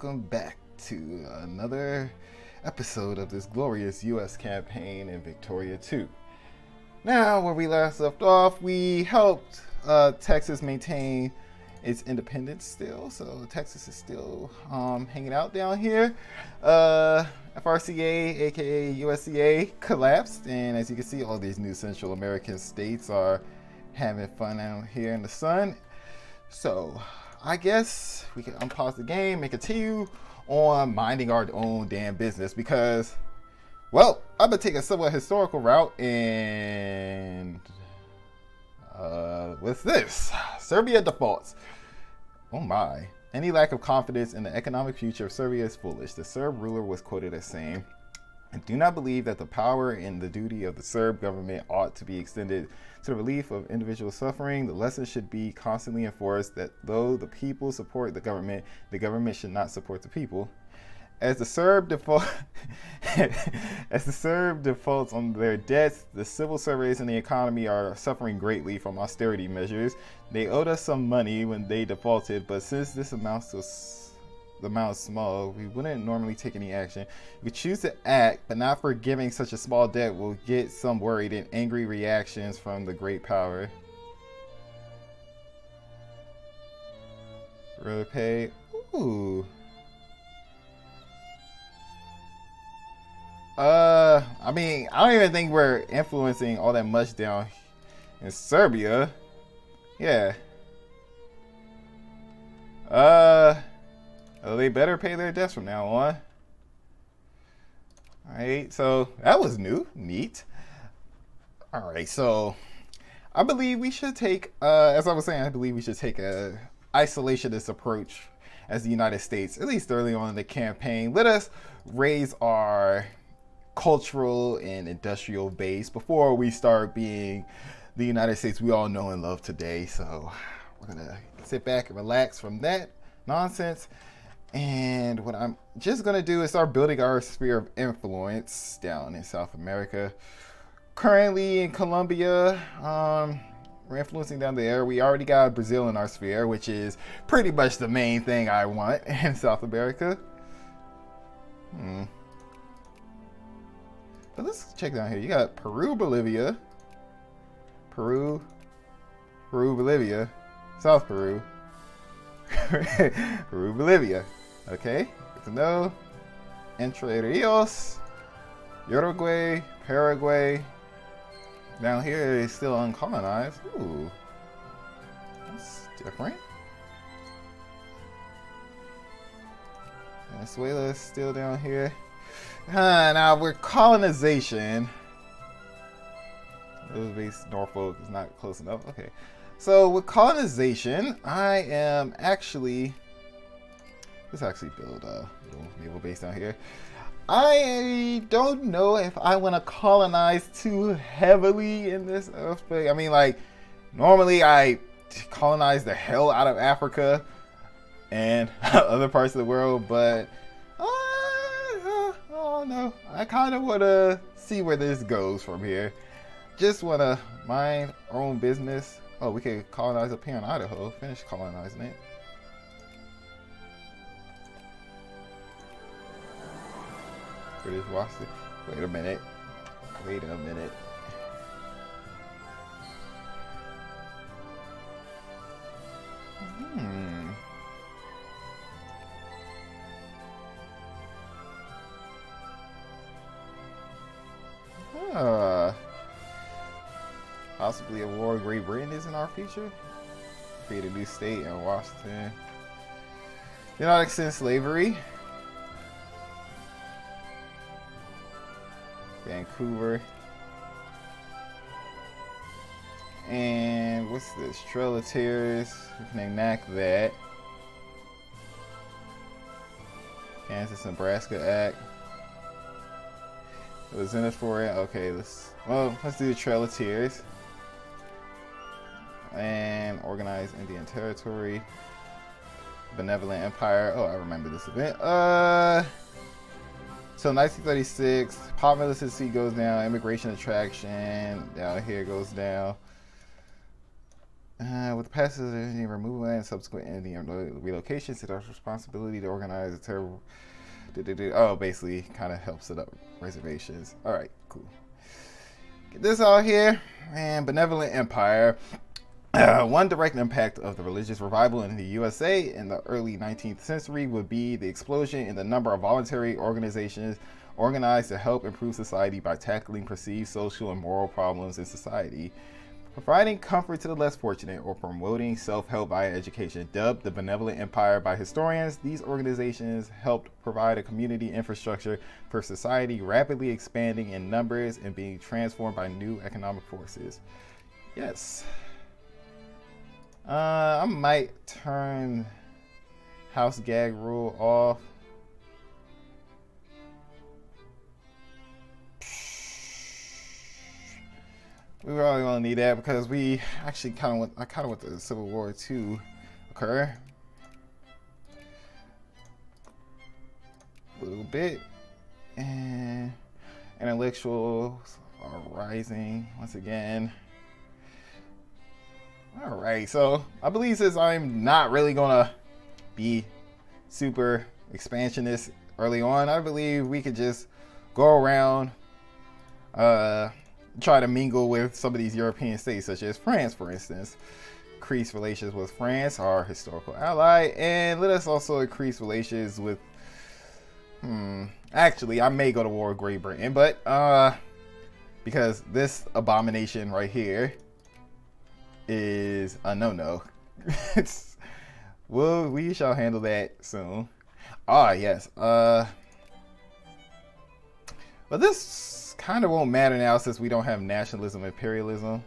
welcome back to another episode of this glorious U.S. campaign in Victoria 2. Now, where we last left off, we helped Texas maintain its independence still, so Texas is still hanging out down here. FRCA, aka USCA, collapsed, and as you can see, all these new Central American states are having fun out here in the sun. So I guess we can unpause the game and continue on minding our own damn business because, well, I'm gonna take a somewhat historical route and what's this? Serbia defaults. Oh my. Any lack of confidence in the economic future of Serbia is foolish. The Serb ruler was quoted as saying, "I do not believe that the power and the duty of the Serb government ought to be extended to the relief of individual suffering. The lesson should be constantly enforced that though the people support the government should not support the people. As the Serb defaults on their debts, the civil service and the economy are suffering greatly from austerity measures. They owed us some money when they defaulted, but since this the amount is small, we wouldn't normally take any action. We choose to act, but not forgiving such a small debt will get some worried and angry reactions from the great power. Repay. Ooh. I mean, I don't even think we're influencing all that much down in Serbia. Yeah. They better pay their debts from now on. Alright, so that was new. Neat. Alright, so I believe we should take, as I was saying, I believe we should take a isolationist approach as the United States, at least early on in the campaign. Let us raise our cultural and industrial base before we start being the United States we all know and love today. So we're gonna sit back and relax from that nonsense. And what I'm just gonna do is start building our sphere of influence down in South America. Currently in Colombia, we're influencing down there. We already got Brazil in our sphere, which is pretty much the main thing I want in South America. But let's check down here. You got Peru, Bolivia, Bolivia, South Peru, Peru, Bolivia. Okay, good to know. Entre Rios, Uruguay, Paraguay. Down here is still uncolonized. Ooh, that's different. Venezuela is still down here. Now we're colonization. Norfolk is not close enough. Okay, so with colonization, I am actually. Let's actually build a little naval base down here. I don't know if I want to colonize too heavily in this aspect. I mean, like, normally I colonize the hell out of Africa and other parts of the world, but oh no, I kind of want to see where this goes from here. Just want to mind our own business. Oh, we could colonize up here in Idaho. Finish colonizing it. British Washington. Wait a minute. Possibly a war with Great Britain is in our future. Create a new state in Washington. Do not extend slavery. Vancouver. And what's this? Trail of Tears. We can enact that. Kansas Nebraska Act. It was in it for it. Okay, let's do the Trail of Tears. And Organized Indian Territory. Benevolent Empire. Oh, I remember this event. So 1936, pop militancy goes down, immigration attraction down here goes down. With the passage of the Indian removal and subsequent Indian relocations, it has responsibility to organize a terrible. Oh, basically, kind of helps set up reservations. All right, cool. Get this out here. And benevolent empire. One direct impact of the religious revival in the USA in the early 19th century would be the explosion in the number of voluntary organizations organized to help improve society by tackling perceived social and moral problems in society, providing comfort to the less fortunate, or promoting self-help via education. Dubbed the benevolent empire by historians, these organizations helped provide a community infrastructure for society rapidly expanding in numbers and being transformed by new economic forces. Yes. I might turn house gag rule off. We probably won't need that because we actually kind of want the Civil War to occur. A little bit. And intellectuals are rising once again. Alright, so I believe since I'm not really gonna be super expansionist early on, I believe we could just go around try to mingle with some of these European states, such as France, for instance. Increase relations with France, our historical ally, and let us also increase relations with actually I may go to war with Great Britain, but because this abomination right here is a no-no. Well, we shall handle that soon. Yes. But this kind of won't matter now since we don't have nationalism, imperialism.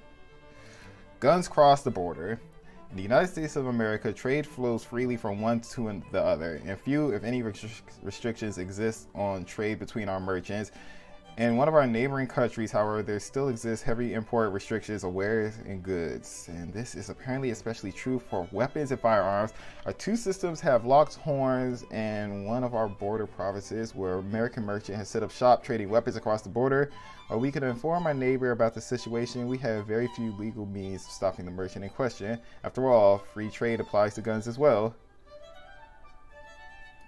Guns cross the border. In the United States of America, trade flows freely from one to the other, and few, if any, restrictions exist on trade between our merchants. In one of our neighboring countries, however, there still exists heavy import restrictions of wares and goods, and this is apparently especially true for weapons and firearms. Our two systems have locked horns, and one of our border provinces, where American merchant has set up shop trading weapons across the border. While we can inform our neighbor about the situation, we have very few legal means of stopping the merchant in question. After all, free trade applies to guns as well.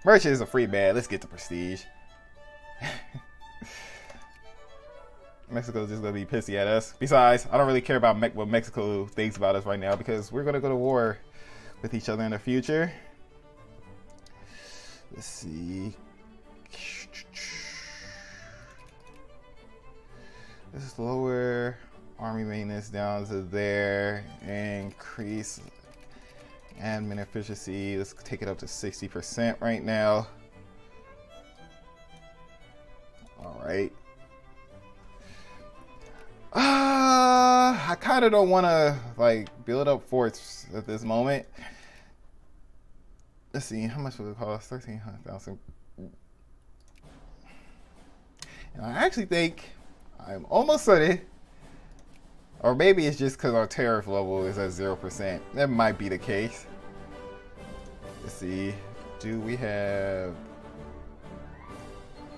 Merchant is a free man. Let's get the prestige. Mexico's just gonna be pissy at us. Besides, I don't really care about what Mexico thinks about us right now because we're gonna go to war with each other in the future. Let's see. Let's lower army maintenance down to there. Increase admin efficiency. Let's take it up to 60% right now. All right. I kind of don't want to like build up forts at this moment. Let's see, how much will it cost? 13,000. And I actually think I'm almost certain, or maybe it's just because our tariff level is at 0%. That might be the case. Let's see. Do we have?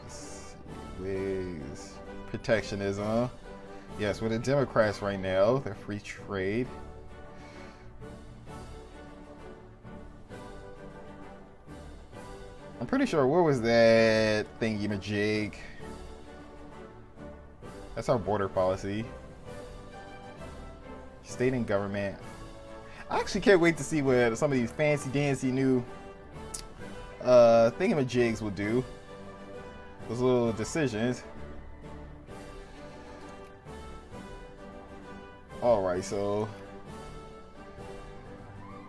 Let's see, ways protectionism. Yes, we're the Democrats right now. They're free trade. I'm pretty sure, where was that thingy-majig? That's our border policy. State and government. I actually can't wait to see what some of these fancy-dancy new thingamajigs will do. Those little decisions. Alright, so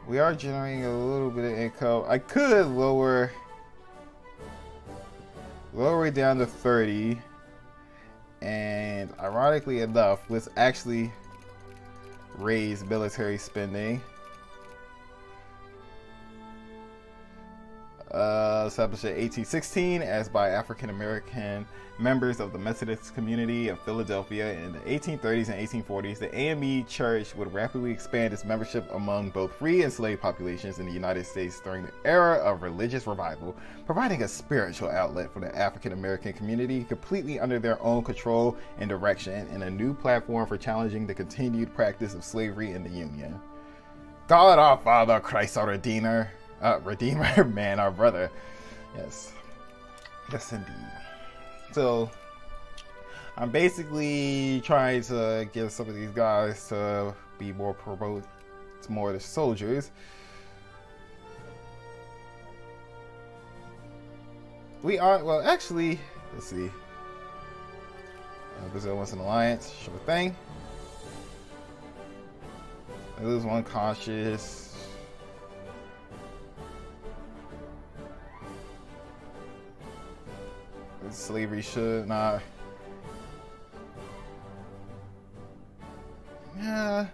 we are generating a little bit of income. I could lower it down to 30, and ironically enough, let's actually raise military spending. Established in 1816 as by African American members of the Methodist community of Philadelphia in the 1830s and 1840s, the AME Church would rapidly expand its membership among both free and slave populations in the United States during the era of religious revival, providing a spiritual outlet for the African American community completely under their own control and direction, and a new platform for challenging the continued practice of slavery in the Union. God our Father, Christ our Redeemer, man, our brother. Yes, yes indeed. So I'm basically trying to get some of these guys to be more promoted, more the soldiers. We are, well, actually, let's see. Brazil wants an alliance, sure thing. I lose one cautious. Slavery should not. Yeah.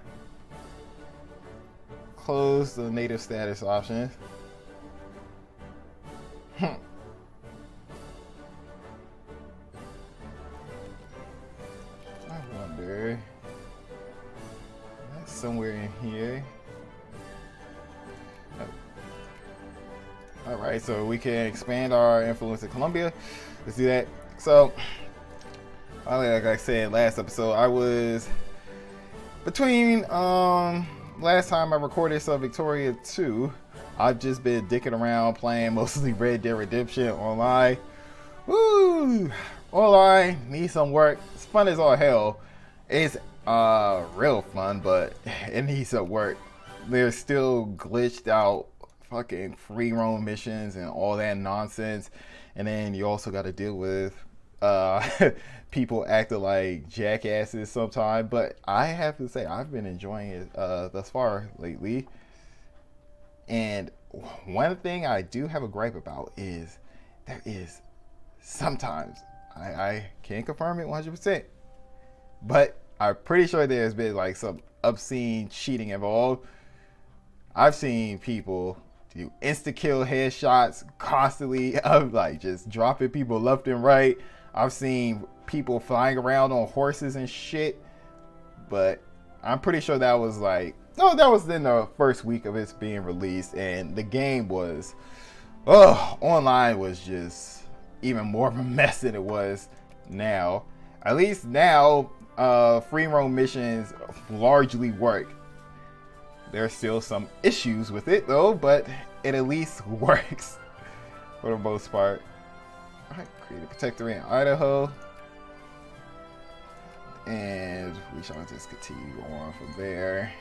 Close the native status option. I wonder. That's somewhere in here. All right, so we can expand our influence in Colombia. Let's do that. So, like I said last episode, I was between last time I recorded some Victoria 2. I've just been dicking around playing mostly Red Dead Redemption online. Woo! Online needs some work. It's fun as all hell. It's real fun, but it needs some work. There's still glitched out fucking free roam missions and all that nonsense, and then you also got to deal with people acting like jackasses sometimes. But I have to say, I've been enjoying it thus far lately. And one thing I do have a gripe about is there is sometimes, I can't confirm it 100%, but I'm pretty sure there's been like some obscene cheating involved. I've seen people do insta-kill headshots constantly of like just dropping people left and right. I've seen people flying around on horses and shit, but I'm pretty sure that was like, no, that was in the first week of its being released, and the game was, online was just even more of a mess than it was now. At least now, free roam missions largely work. There's still some issues with it though, but it at least works for the most part. Alright, create a protectorate in Idaho. And we shall just continue on from there.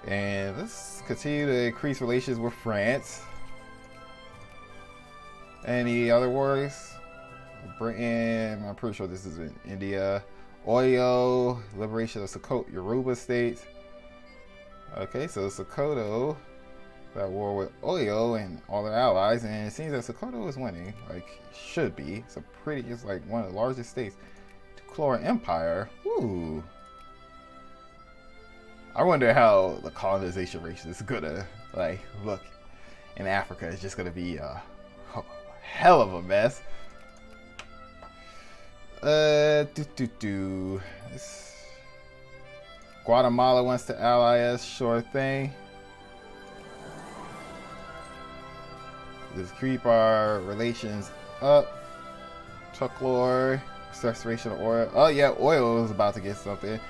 And let's continue to increase relations with France. Any other wars? Britain, I'm pretty sure this is in India. Oyo, liberation of Sokoto, Yoruba states. Okay, so Sokoto got war with Oyo and all their allies, and it seems that Sokoto is winning, like should be. It's like one of the largest states. Tukulor Empire. Ooh. I wonder how the colonization race is gonna like look in Africa. It's just gonna be a hell of a mess. Guatemala wants to ally us, sure thing. Let's keep our relations up. Tukulor, restoration of oil. Oh yeah, oil is about to get something.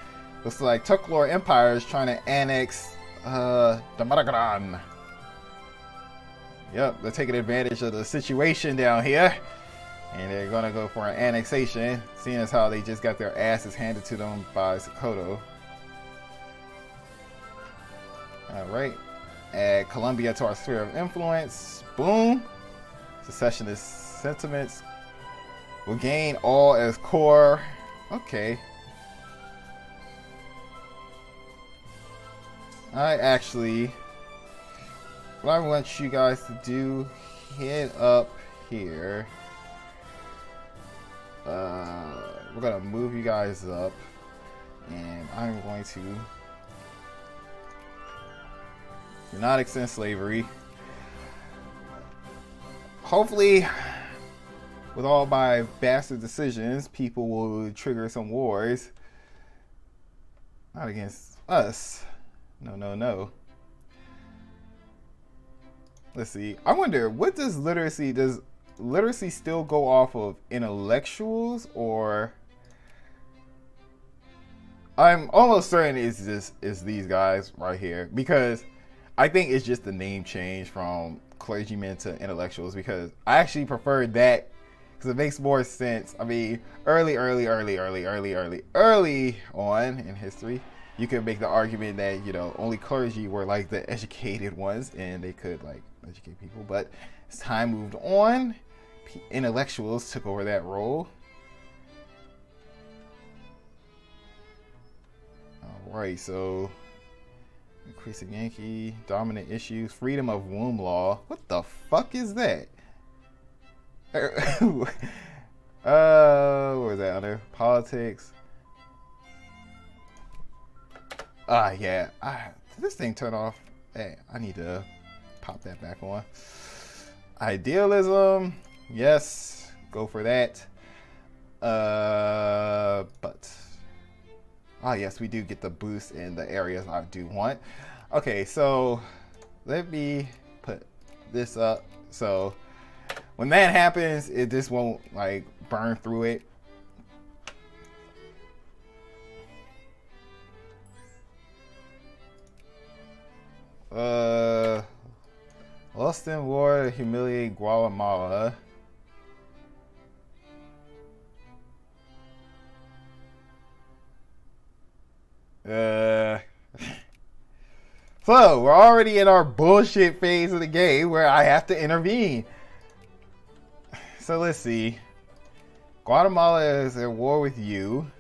Looks like Tukulor Empire is trying to annex Damaragan. Yep, they're taking advantage of the situation down here. And they're gonna go for an annexation, seeing as how they just got their asses handed to them by Sokoto. Alright. Add Colombia to our sphere of influence. Boom. Secessionist sentiments. We'll gain all as core. Okay. What I want you guys to do, head up here. We're gonna move you guys up, and I'm going to do not extend slavery. Hopefully, with all my bastard decisions, people will trigger some wars. Not against us. No. Let's see. I wonder, what does literacy still go off of intellectuals, or I'm almost certain it's these guys right here, because I think it's just the name change from clergymen to intellectuals, because I actually prefer that because it makes more sense. I mean, early on in history, you could make the argument that, you know, only clergy were like the educated ones and they could like educate people. But as time moved on, intellectuals took over that role. All right, so increasing Yankee dominant issues, freedom of womb law. What the fuck is that? Where is that under politics? Yeah. Did this thing turn off? Hey, I need to pop that back on. Idealism, yes, go for that. But yes, we do get the boost in the areas I do want. Okay, so let me put this up. So when that happens, it just won't like burn through it. Lost in war to humiliate Guatemala. So we're already in our bullshit phase of the game where I have to intervene. So let's see. Guatemala is at war with you.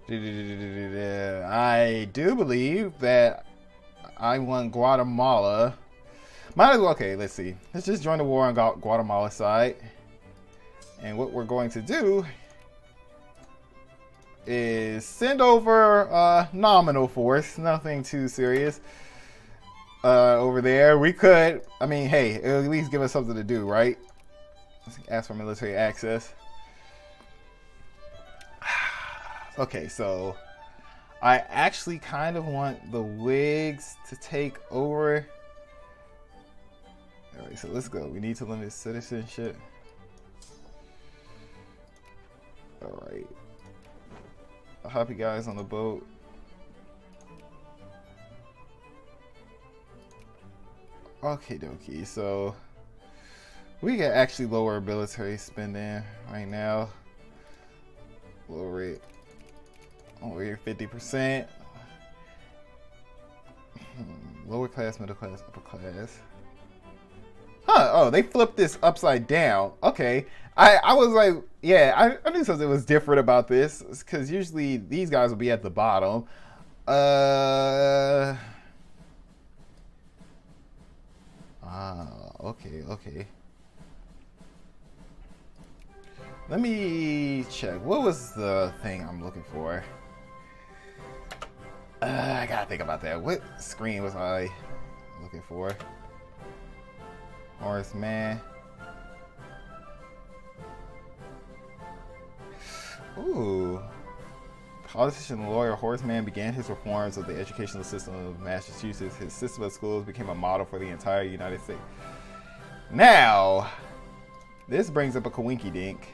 I do believe that I want Guatemala. Might as well. Okay, let's see. Let's just join the war on Guatemala's side. And what we're going to do is send over nominal force, nothing too serious. Over there, we could. I mean, hey, it'll at least give us something to do, right? Let's ask for military access. Okay, so I actually kind of want the Whigs to take over. All right, so let's go. We need to limit citizenship. All right. I'll help you guys on the boat. Okay, dokie. So we can actually lower military spending right now. Lower it. Over here, 50%. Lower class, middle class, upper class. Huh, oh, they flipped this upside down. Okay. I was like, yeah, I knew something was different about this, because usually these guys will be at the bottom. Okay. Let me check. What was the thing I'm looking for? I gotta think about that. What screen was I looking for? Horace Mann. Ooh. Politician lawyer Horace Mann began his reforms of the educational system of Massachusetts. His system of schools became a model for the entire United States. Now, this brings up a coinky dink.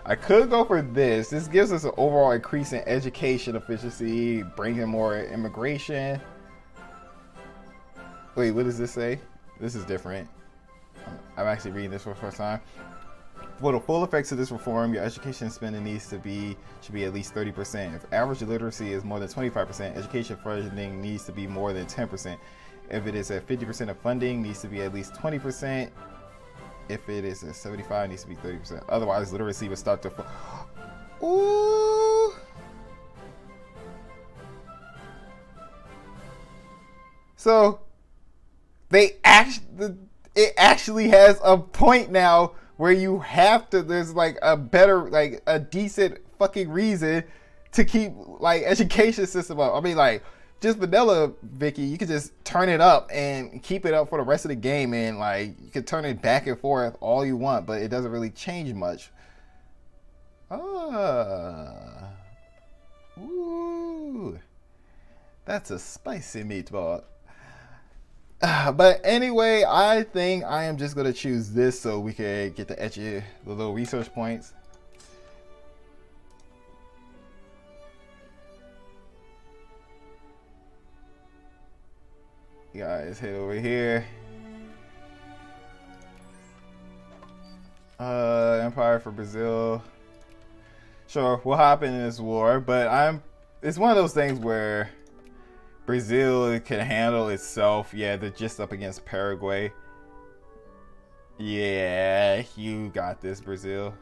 I could go for this. This gives us an overall increase in education efficiency, bringing more immigration. Wait, what does this say? This is different. I'm actually reading this for the first time. For the full effects of this reform, your education spending should be at least 30%. If average literacy is more than 25%, education funding needs to be more than 10%. If it is at 50% of funding, needs to be at least 20%. If it is at 75, it needs to be 30%. Otherwise, literacy would start to fall. Ooh. So it actually has a point now where you have to, there's like a better, like a decent fucking reason to keep like education system up. I mean, like, just vanilla, Vicky, you could just turn it up and keep it up for the rest of the game, and like you could turn it back and forth all you want, but it doesn't really change much. Ooh, that's a spicy meatball. But anyway, I think I am just gonna choose this so we can get the little research points. You guys head over here. Empire for Brazil. Sure, we'll hop in this war, but it's one of those things where Brazil can handle itself. Yeah, they're just up against Paraguay. Yeah, you got this, Brazil.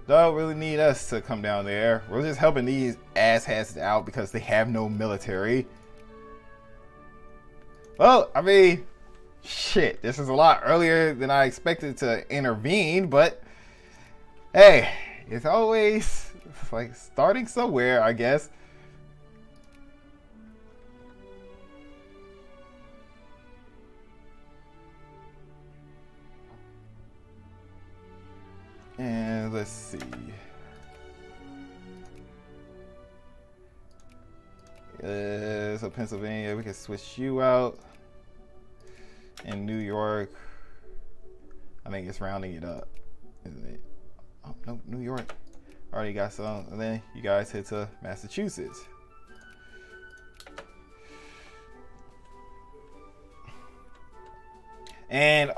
Don't really need us to come down there. We're just helping these asshats out because they have no military. Well, I mean, shit, this is a lot earlier than I expected to intervene, but hey, it's always like starting somewhere, I guess. And let's see. So Pennsylvania, we can switch you out. In New York, I think it's rounding it up, isn't it? Oh no, New York already got some. And then you guys head to Massachusetts. And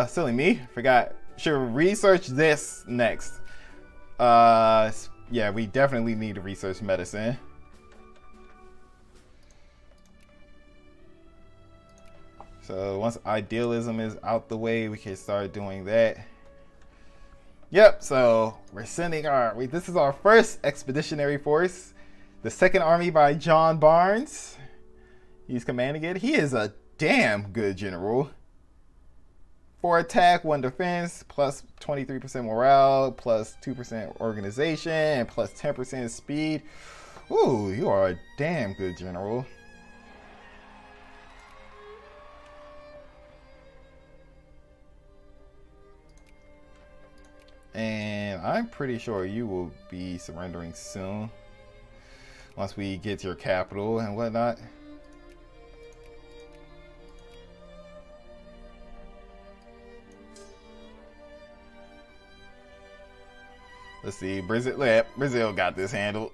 silly me, forgot. Should research this next. Yeah, we definitely need to research medicine. So once idealism is out the way, we can start doing that. Yep, so we're sending this is our first expeditionary force. The 2nd Army by John Barnes. He's commanding it. He is a damn good general. 4 attack, 1 defense, plus 23% morale, plus 2% organization, and plus 10% speed. Ooh, you are a damn good general. And I'm pretty sure you will be surrendering soon. Once we get to your capital and whatnot. Let's see, Brazil got this handled.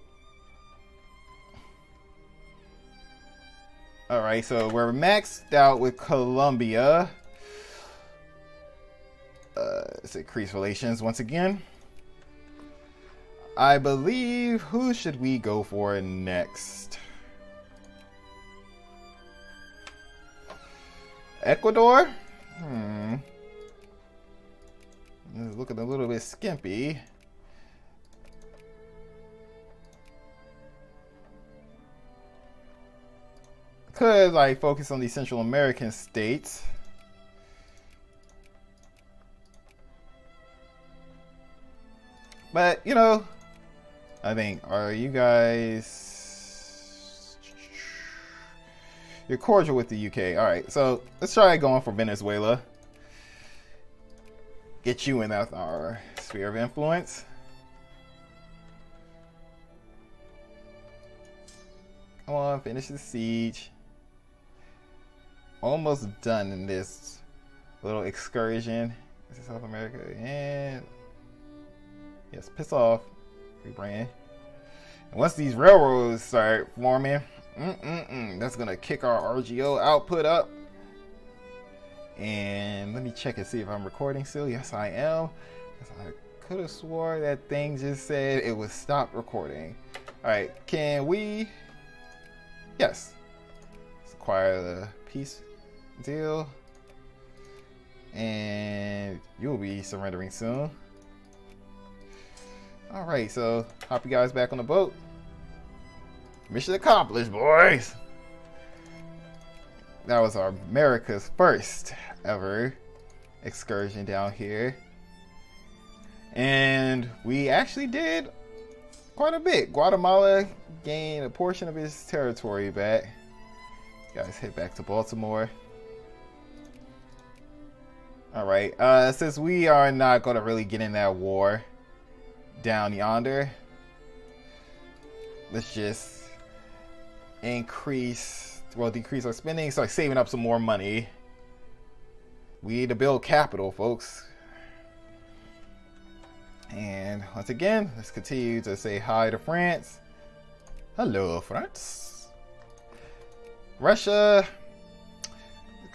All right, so we're maxed out with Colombia. Let's increase relations once again. I believe, who should we go for next? Ecuador? This is looking a little bit skimpy. Could like focus on the Central American states. But, you know, I think, are you guys... You're cordial with the UK. Alright, so let's try going for Venezuela. Get you in our sphere of influence. Come on, finish the siege. Almost done in this little excursion. This is South America. And... yes, piss off. Rebrand. And once these railroads start forming, that's gonna kick our RGO output up. And let me check and see if I'm recording still. Yes, I am. I could have swore that thing just said it would stop recording. All right, can we? Yes. Let's acquire the peace deal, and you'll be surrendering soon. All right, so hop you guys back on the boat. Mission accomplished, boys. That was our America's first ever excursion down here. And we actually did quite a bit. Guatemala gained a portion of its territory back. You guys head back to Baltimore. All right, since we are not going to really get in that war down yonder, let's just increase well, decrease our spending, start saving up some more money. We need to build capital, folks. And once again, let's continue to say hi to France. Hello, France. Russia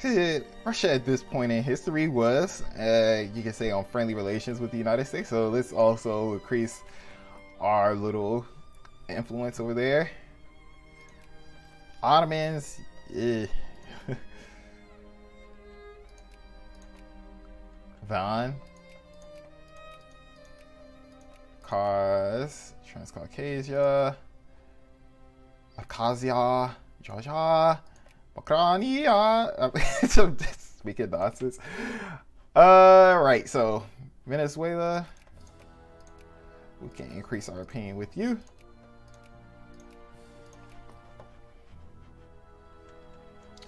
at this point in history was, you can say, on friendly relations with the United States. So let's also increase our little influence over there. Ottomans, Van, Transcaucasia, Abkhazia, Georgia, Ukraine. Speaking nonsense. Right, so Venezuela, we can increase our opinion with you.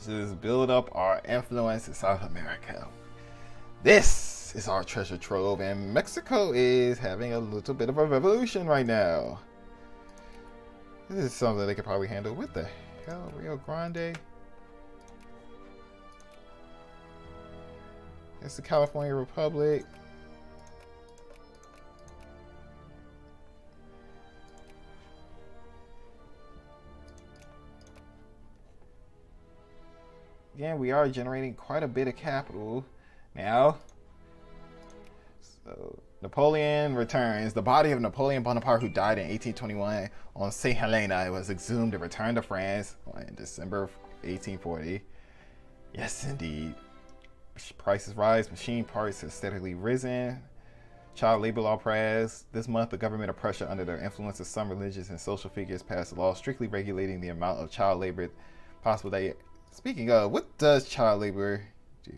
Just build up our influence in South America. This is our treasure trove, and Mexico is having a little bit of a revolution right now. This is something they could probably handle. What the hell, Rio Grande? It's the California Republic. Again, we are generating quite a bit of capital now. So Napoleon returns. The body of Napoleon Bonaparte, who died in 1821 on St. Helena, was exhumed and returned to France in December of 1840. Yes, indeed. Prices rise. Machine parts have steadily risen. Child labor law passed. This month, the government of Prussia, under the influence of some religious and social figures, passed a law strictly regulating the amount of child labor possible. Speaking of, what does child labor do?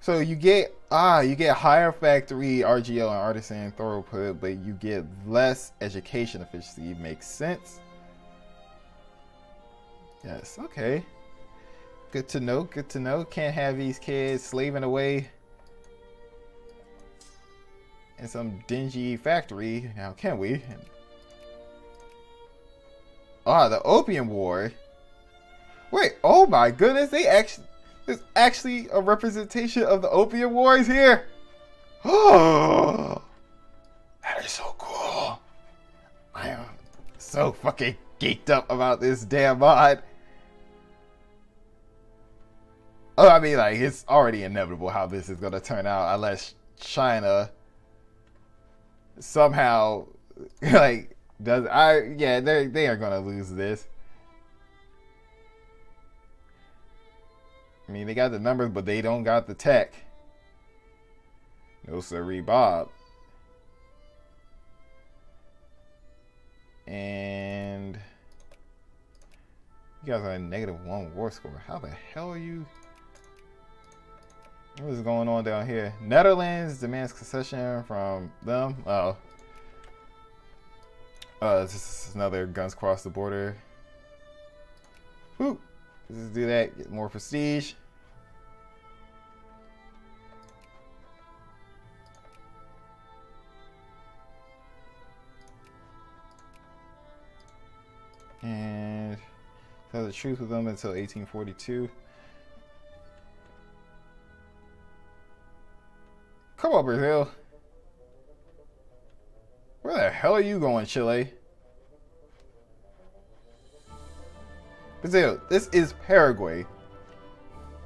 So you get higher factory RGL and artisan throughput, but you get less education efficiency. Makes sense. Yes, okay. Good to know, good to know. Can't have these kids slaving away in some dingy factory. Now, can we? Ah, the Opium War. Wait, oh my goodness, there's actually a representation of the Opium Wars here. Oh, that is so cool. I am so fucking geeked up about this damn mod. Oh, I mean, like, it's already inevitable how this is gonna turn out unless China somehow, like, they are gonna lose this. I mean, they got the numbers, but they don't got the tech. No sirree, Bob. And you guys are a -1 war score. How the hell are you? What is going on down here? Netherlands demands concession from them. Oh. This is another guns cross the border. Whoop. Let's just do that. Get more prestige. And tell the truth with them until 1842. Come on, Brazil. Where the hell are you going, Chile? Brazil, this is Paraguay.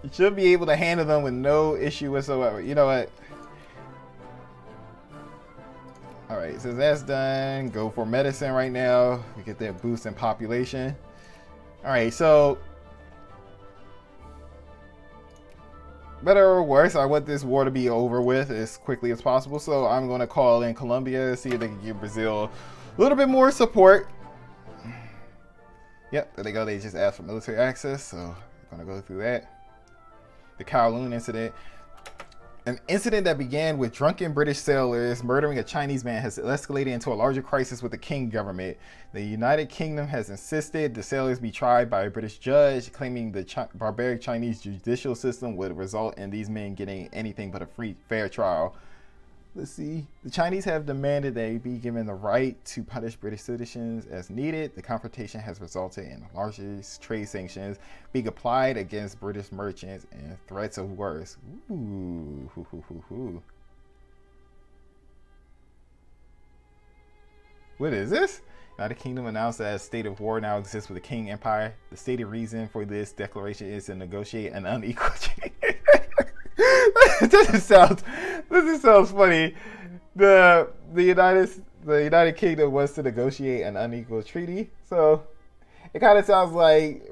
You should be able to handle them with no issue whatsoever. You know what? Alright, so that's done. Go for medicine right now. We get that boost in population. Alright, so better or worse, I want this war to be over with as quickly as possible. So I'm going to call in Colombia, see if they can give Brazil a little bit more support. Yep, there they go. They just asked for military access, so I'm going to go through that. The Kowloon incident. An incident that began with drunken British sailors murdering a Chinese man has escalated into a larger crisis with the Qing government. The United Kingdom has insisted the sailors be tried by a British judge, claiming the barbaric Chinese judicial system would result in these men getting anything but a fair trial. Let's see. The Chinese have demanded they be given the right to punish British citizens as needed. The confrontation has resulted in the largest trade sanctions being applied against British merchants and threats of worse. Ooh. What is this? United Kingdom announced that a state of war now exists with the King Empire. The stated reason for this declaration is to negotiate an unequal treaty. This sounds funny. The United Kingdom wants to negotiate an unequal treaty. So it kind of sounds like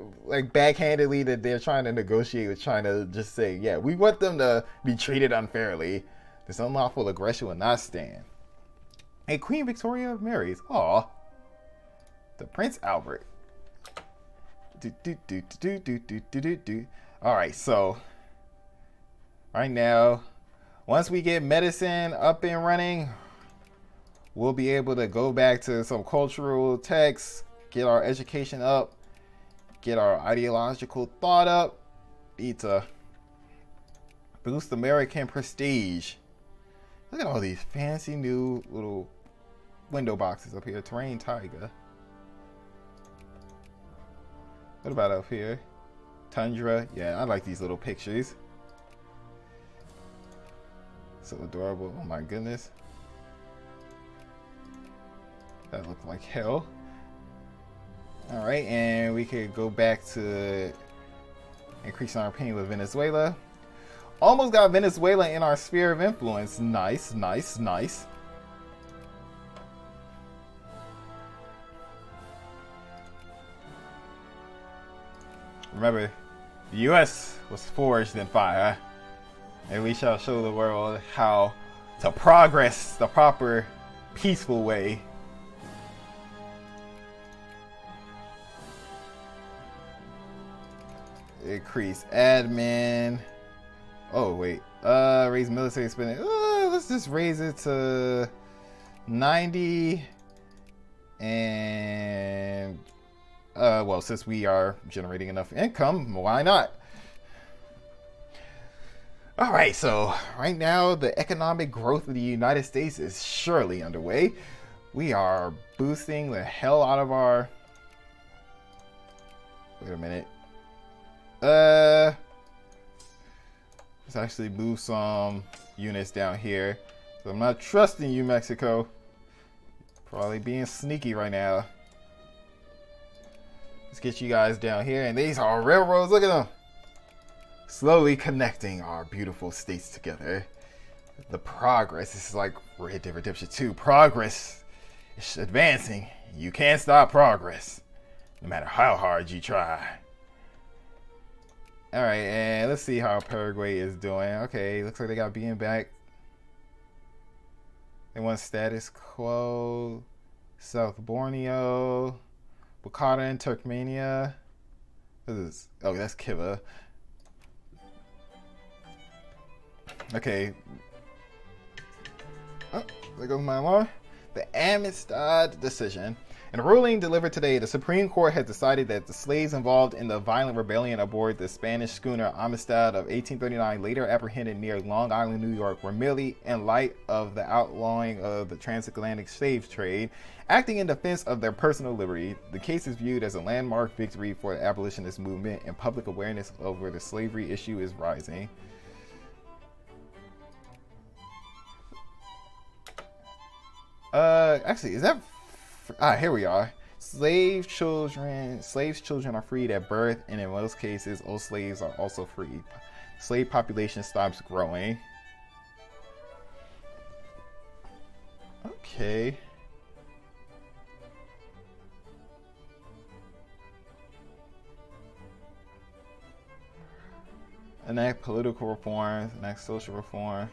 backhandedly that they're trying to negotiate with China, just say, yeah, we want them to be treated unfairly. This unlawful aggression will not stand. Hey, Queen Victoria marries. Aw. The Prince Albert. Alright, so right now, once we get medicine up and running, we'll be able to go back to some cultural texts, get our education up, get our ideological thought up. Need to boost American prestige. Look at all these fancy new little window boxes up here. Terrain Taiga. What about up here? Tundra. Yeah, I like these little pictures. So adorable. Oh my goodness. That looked like hell. Alright, and we could go back to increasing our opinion with Venezuela. Almost got Venezuela in our sphere of influence. Nice. Remember, the U.S. was forged in fire, and we shall show the world how to progress the proper, peaceful way. Increase admin. Oh wait, raise military spending. Let's just raise it to 90. And well, since we are generating enough income, why not? All right, so right now the economic growth of the United States is surely underway. We are boosting the hell out of our... Wait a minute. Let's actually move some units down here. So I'm not trusting you, Mexico. Probably being sneaky right now. Let's get you guys down here. And these are railroads. Look at them. Slowly connecting our beautiful states together. The progress. This is like Red Dead Redemption 2. Progress is advancing. You can't stop progress, no matter how hard you try. Alright, and let's see how Paraguay is doing. Okay, looks like they got being back. They want status quo. South Borneo. Bukhara and Turkmenia. What is this? Oh, that's Kiva. Okay. Oh, there goes my alarm. The Amistad decision. In a ruling delivered today, the Supreme Court has decided that the slaves involved in the violent rebellion aboard the Spanish schooner Amistad of 1839, later apprehended near Long Island, New York, were merely in light of the outlawing of the transatlantic slave trade, acting in defense of their personal liberty. The case is viewed as a landmark victory for the abolitionist movement, and public awareness over the slavery issue is rising. Actually, is that... here we are. Slaves' children are freed at birth, and in most cases, old slaves are also freed. Slave population stops growing. Okay. Enact political reforms, enact social reform.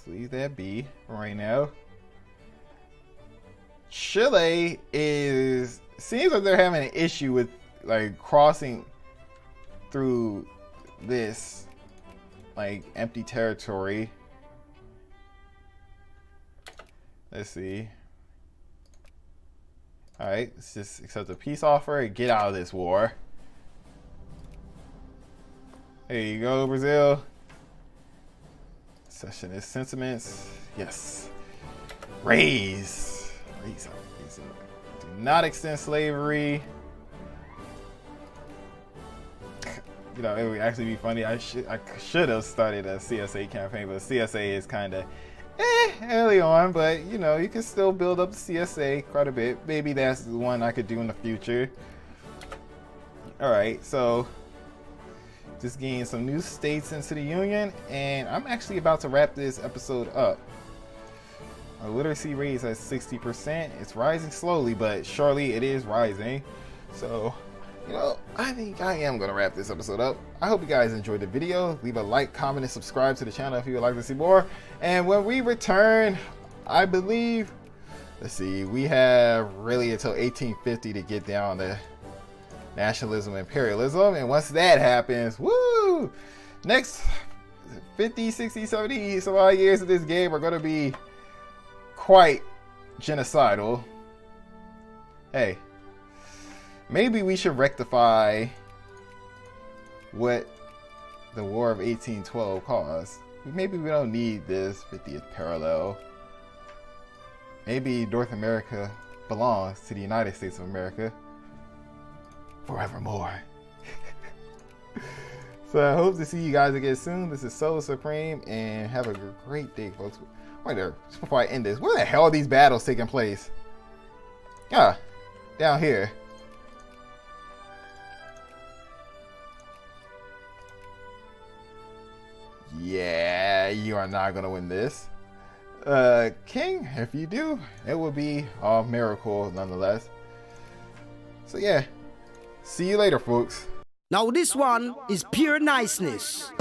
Leave that be for right now. Chile seems like they're having an issue with like crossing through this like empty territory. Let's see. All right, let's just accept a peace offer and get out of this war. There you go, Brazil. Secessionist sentiments. Yes. Raise. Raise up. Raise up. Do not extend slavery. You know, it would actually be funny. I should have started a CSA campaign, but CSA is kind of early on. But you know, you can still build up the CSA quite a bit. Maybe that's the one I could do in the future. All right, so just getting some new states into the union, and I'm actually about to wrap this episode up. Our literacy rate is at 60%. It's rising slowly, but surely it is rising. So, you know, I think I am going to wrap this episode up. I hope you guys enjoyed the video. Leave a like, comment, and subscribe to the channel if you would like to see more. And when we return, I believe, let's see, we have really until 1850 to get down to nationalism, imperialism. And once that happens, woo! Next 50, 60, 70, some odd years of this game are going to be quite genocidal. Hey, maybe we should rectify what the War of 1812 caused. Maybe we don't need this 50th parallel. Maybe North America belongs to the United States of America forevermore. So I hope to see you guys again soon. This is SoloSupreme, and have a great day, folks. Wait there, just before I end this, where the hell are these battles taking place? Ah, down here. Yeah, you are not gonna win this. King, if you do, it would be a miracle nonetheless. So yeah, see you later, folks. Now this one is pure niceness.